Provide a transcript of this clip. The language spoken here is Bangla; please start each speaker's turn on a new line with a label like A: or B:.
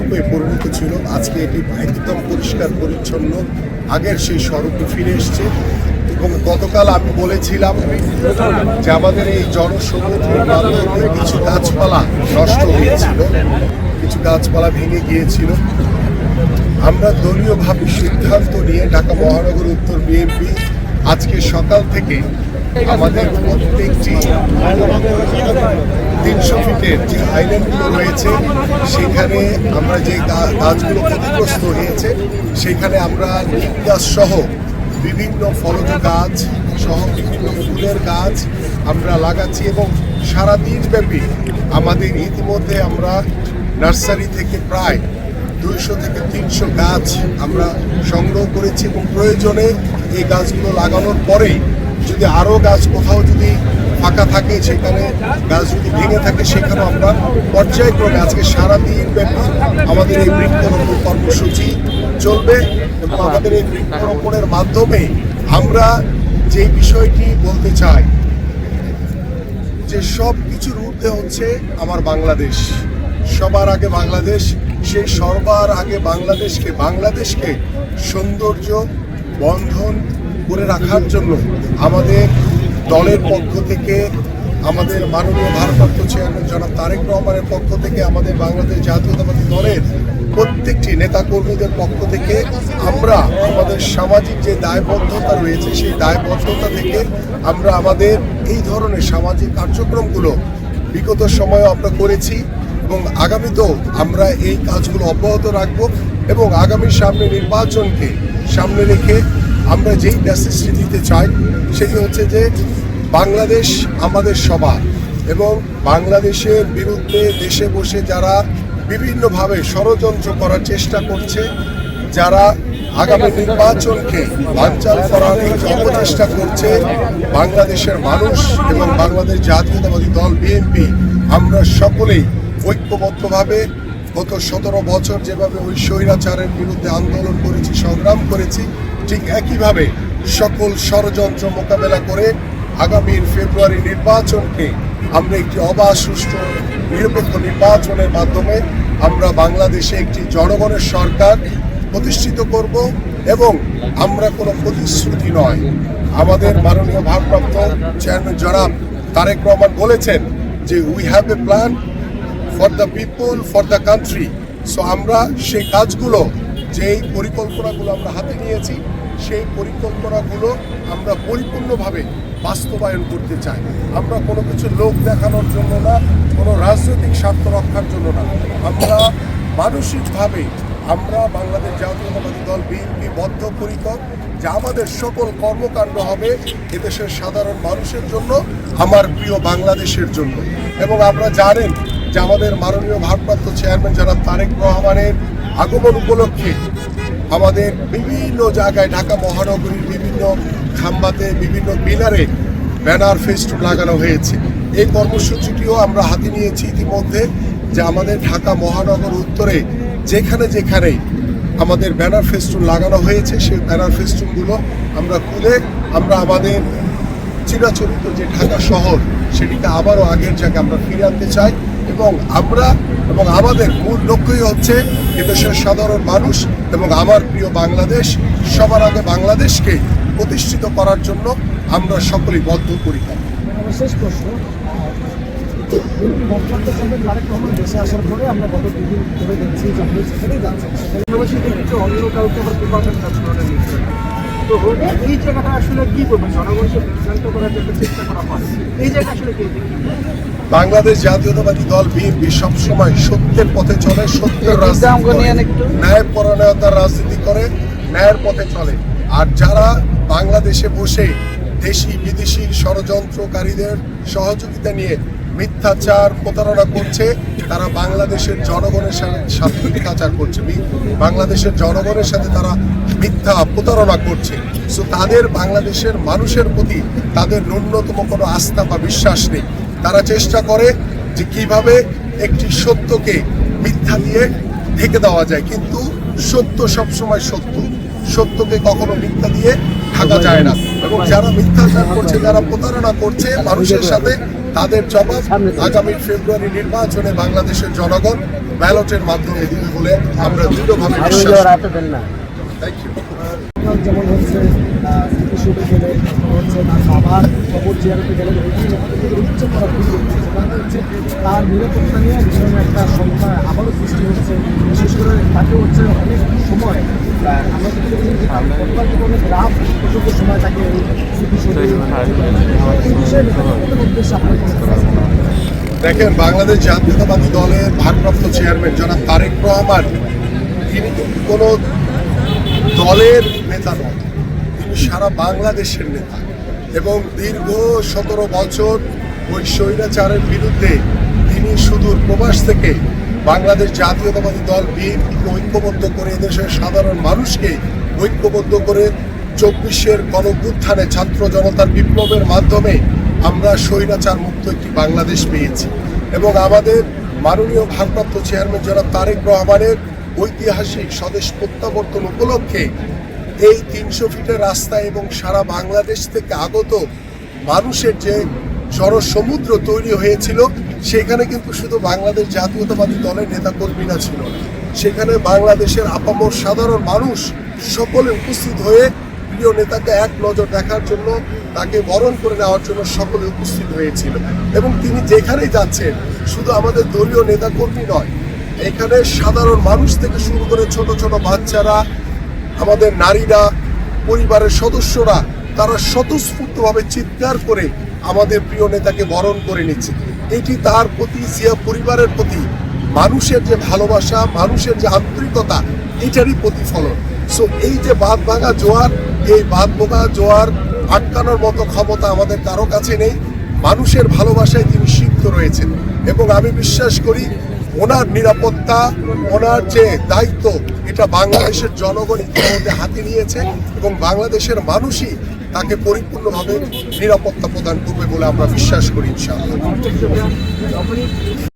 A: স্তূপে পরিণত ছিল, আজকে এটি একদম পরিষ্কার পরিচ্ছন্ন আগের সেই স্বরূপে ফিরে এসছে। এবং গতকাল আমি বলেছিলাম যে আমাদের এই জনসমুদ্রের মাধ্যমে কিছু গাছপালা নষ্ট হয়েছিল, কিছু গাছপালা ভেঙে গিয়েছিল। আমরা দলীয়ভাবে সিদ্ধান্ত নিয়ে ঢাকা মহানগর উত্তর বিএনপি আজকে সকাল থেকে আমাদের প্রত্যেকটি 300 ফিটের যে আইল্যান্ডগুলো রয়েছে সেখানে আমরা যে গাছগুলো ক্ষতিগ্রস্ত হয়েছে সেখানে আমরা নিম গাছ সহ বিভিন্ন ফলজ গাছ সহ বিভিন্ন ফুলের গাছ আমরা লাগাচ্ছি এবং সারাদিন ব্যাপী আমাদের ইতিমধ্যে আমরা নার্সারি থেকে প্রায় 200 থেকে 300 গাছ আমরা সংগ্রহ করেছি এবং প্রয়োজনে এই গাছগুলো লাগানোর পরেই যদি আরও গাছ কোথাও যদি ফাঁকা থাকে, সেখানে গাছ যদি ভেঙে থাকে, সেখানেও আমরা পর্যায়ক্রমে আজকে সারাদিন ব্যাপী আমাদের এই বৃক্ষরোপণ কর্মসূচি চলবে এবং আমাদের এই বৃক্ষরোপণের মাধ্যমে আমরা যে বিষয়টি বলতে চাই যে সব কিছুর ঊর্ধ্বে হচ্ছে আমার বাংলাদেশ, সবার আগে বাংলাদেশ। সেই সবার আগে বাংলাদেশকে সৌন্দর্য বন্ধন করে রাখার জন্য আমাদের দলের পক্ষ থেকে, আমাদের মাননীয় ভারপ্রাপ্ত চেয়ারম্যান জনাব তারেক রহমানের পক্ষ থেকে, আমাদের বাংলাদেশ জাতীয়তাবাদী দলের প্রত্যেকটি নেতাকর্মীদের পক্ষ থেকে আমরা আমাদের সামাজিক যে দায়বদ্ধতা রয়েছে সেই দায়বদ্ধতা থেকে আমরা আমাদের এই ধরনের সামাজিক কার্যক্রমগুলো বিগত সময়ে আমরা করেছি এবং আগামীতেও আমরা এই কাজগুলো অব্যাহত রাখব এবং আগামী সামনে নির্বাচনকে সামনে রেখে আমরা যেই মেসেজটি দিতে চাই সেটি হচ্ছে যে বাংলাদেশ আমাদের সবার এবং বাংলাদেশের বিরুদ্ধে দেশে বসে যারা বিভিন্নভাবে ষড়যন্ত্র করার চেষ্টা করছে, যারা আগামী নির্বাচনকে বানচাল করার অপচেষ্টা করছে, বাংলাদেশের মানুষ এবং বাংলাদেশ জাতীয়তাবাদী দল বিএনপি আমরা সকলেই ঐক্যবদ্ধভাবে গত 17 বছর যেভাবে ওই স্বৈরাচারের বিরুদ্ধে আন্দোলন করেছি, সংগ্রাম করেছি, ঠিক একইভাবে সকল ষড়যন্ত্র মোকাবেলা করে আগামীর ফেব্রুয়ারি নির্বাচনকে আমরা একটি অবাধ সুষ্ঠু নিরপেক্ষ নির্বাচনের মাধ্যমে আমরা বাংলাদেশে একটি জনগণের সরকার প্রতিষ্ঠিত করব এবং আমরা কোনো প্রতিশ্রুতি নয়, আমাদের মাননীয় ভারপ্রাপ্ত চেয়ারম্যান জনাব তারেক রহমান বলেছেন যে we have a plan for the people, for the country. So আমরা সেই কাজগুলো, যেই পরিকল্পনাগুলো আমরা হাতে নিয়েছি সেই পরিকল্পনাগুলো আমরা পরিপূর্ণভাবে বাস্তবায়ন করতে চাই। আমরা কোনো কিছু লোক দেখানোর জন্য না, কোনো রাজনৈতিক স্বার্থ রক্ষার জন্য না, আমরা মানসিকভাবে আমরা বাংলাদেশ জাতীয়তাবাদী দল বিএনপি বদ্ধপরিকর যে আমাদের সকল কর্মকাণ্ড হবে এদেশের সাধারণ মানুষের জন্য, আমার প্রিয় বাংলাদেশের জন্য। এবং আমরা জানেন যে আমাদের মাননীয় ভারপ্রাপ্ত চেয়ারম্যান জনাব তারেক রহমানের আগমন উপলক্ষে আমাদের বিভিন্ন জায়গায় ঢাকা মহানগরীর বিভিন্ন খাম্বাতে, বিভিন্ন পিলারে ব্যানার ফেস্টুন লাগানো হয়েছে। এই কর্মসূচিটিও আমরা হাতে নিয়েছি ইতিমধ্যে যে আমাদের ঢাকা মহানগর উত্তরে যেখানে যেখানে আমাদের ব্যানার ফেস্টুন লাগানো হয়েছে সেই ব্যানার ফেস্টুনগুলো আমরা খুলে আমরা আমাদের চিরাচরিত যে ঢাকা শহর সেটিকে আবারও আগের জায়গায় আমরা ফিরে আনতে চাই এবং আমরা এবং আমাদের মূল লক্ষ্যই হচ্ছে এদেশের সাধারণ মানুষ এবং আমার প্রিয় বাংলাদেশ, সবার আগে বাংলাদেশকে প্রতিষ্ঠিত করার জন্য আমরা সকলেই বদ্ধপরিকর।
B: শেষ প্রশ্ন, দেশে আসার পরে আমরা গত 2 দিন ধরে দেখছি যে আপনি সেখানেই যাচ্ছেন, অন্য কাউকে আবার প্রিপারেশন কাজ করার নিচ্ছে। তো এই জায়গাটা আসলে কি করবেন, জনগণকে বিভ্রান্ত করার জন্য চেষ্টা করা হয়, এই জায়গা আসলে কি?
A: বাংলাদেশ জাতীয়তাবাদী দল বিএনপি সবসময় সত্যের পথে চলে, সত্যের রাজনীতি করে, ন্যায়পরায়ণতার রাজনীতি করে, ন্যায়ের পথে চলে। আর যারা বাংলাদেশে বসে দেশি বিদেশি ষড়যন্ত্রকারীদের সহযোগিতা নিয়ে মিথ্যাচার প্রতারণা করছে, তারা বাংলাদেশের জনগণের সাথে মিথ্যাচার করছে, বাংলাদেশের জনগণের সাথে তারা মিথ্যা প্রতারণা করছে। সো তাদের বাংলাদেশের মানুষের প্রতি তাদের ন্যূনতম কোনো আস্থা বা বিশ্বাস নেই। তারা চেষ্টা করে যে কিভাবে একটি সত্যকে মিথ্যা দিয়ে ঢেকে দেওয়া যায়, কিন্তু সত্য সবসময় সত্য, সত্যকে কখনো মিথ্যা দিয়ে ঢাকা যায় না। এবং যারা মিথ্যাচার করছে, যারা প্রতারণা করছে মানুষের সাথে, তাদের জবাব আগামী ফেব্রুয়ারি নির্বাচনে বাংলাদেশের জনগণ ব্যালটের মাধ্যমে দিবে বলে আমরা দৃঢ়ভাবে বিশ্বাস করি। Thank you.
B: যেমন হচ্ছে স্মৃতিসৌধে গেলে হচ্ছে তার বাবার খবর জিয়ারতে গেলে উচ্চ করা সেখানে হচ্ছে তার নিরাপত্তা নিয়ে ভীষণ একটা সংখ্যা আবারও সৃষ্টি হচ্ছে। বিশেষ করে তাকে হচ্ছে অনেক সময় আমরা কিন্তু অনেক রাত পর্যন্ত সময় তাকে স্মৃতিসৌধে এই বিষয়ে উদ্দেশ্যে আপনার
A: দেখেন, বাংলাদেশ জাতীয়তাবাদী দলের ভারপ্রাপ্ত চেয়ারম্যান জনাব তারেক রহমান, তিনি কিন্তু কোনো দলের নেতা নন, তিনি সারা বাংলাদেশের নেতা এবং দীর্ঘ 17 বছর ওই স্বৈরাচারের বিরুদ্ধে তিনি সুদূর প্রবাস থেকে বাংলাদেশ জাতীয়তাবাদী দল বিএনপিকে ঐক্যবদ্ধ করে এদেশের সাধারণ মানুষকে ঐক্যবদ্ধ করে 24-এর গণঅভ্যুত্থানে ছাত্র জনতার বিপ্লবের মাধ্যমে আমরা স্বৈরাচার মুক্ত একটি বাংলাদেশ পেয়েছি এবং আমাদের মাননীয় ভারপ্রাপ্ত চেয়ারম্যান জনাব তারেক রহমানের ঐতিহাসিক স্বদেশ প্রত্যাবর্তন উপলক্ষে এই 300 ফিটের রাস্তা এবং সারা বাংলাদেশ থেকে আগত মানুষের যে জনসমুদ্র তৈরি হয়েছিল, সেখানে কিন্তু শুধু বাংলাদেশ জাতীয়তাবাদী দলের নেতাকর্মীরা ছিল না, সেখানে বাংলাদেশের আপামর সাধারণ মানুষ সকলে উপস্থিত হয়ে প্রিয় নেতাকে এক নজর দেখার জন্য, তাকে বরণ করে নেওয়ার জন্য সকলে উপস্থিত হয়েছিল এবং তিনি যেখানেই যাচ্ছেন শুধু আমাদের দলীয় নেতাকর্মী নয়, এখানে সাধারণ মানুষ থেকে শুরু করে ছোট ছোট বাচ্চারা, আমাদের নারীরা, পরিবারের সদস্যরা, তারা স্বতঃস্ফূর্তভাবে চিৎকার করে আমাদের প্রিয় নেতাকে বরণ করে নিচ্ছে। এটি তার প্রতি, জিয়া পরিবারের প্রতি মানুষের যে ভালোবাসা, মানুষের যে আন্তরিকতা, এটারই প্রতিফলন। সো এই যে বাঁধ ভাঙা জোয়ার, এই বাঁধ ভাঙা জোয়ার আটকানোর মতো ক্ষমতা আমাদের কারো কাছে নেই। মানুষের ভালোবাসায় তিনি সিদ্ধ রয়েছেন এবং আমি বিশ্বাস করি ওনার নিরাপত্তা, ওনার যে দায়িত্ব, এটা বাংলাদেশের জনগণ ইতিমধ্যে হাতে নিয়েছে এবং বাংলাদেশের মানুষই তাকে পরিপূর্ণভাবে নিরাপত্তা প্রদান করবে বলে আমরা বিশ্বাস করি ইনশাআল্লাহ।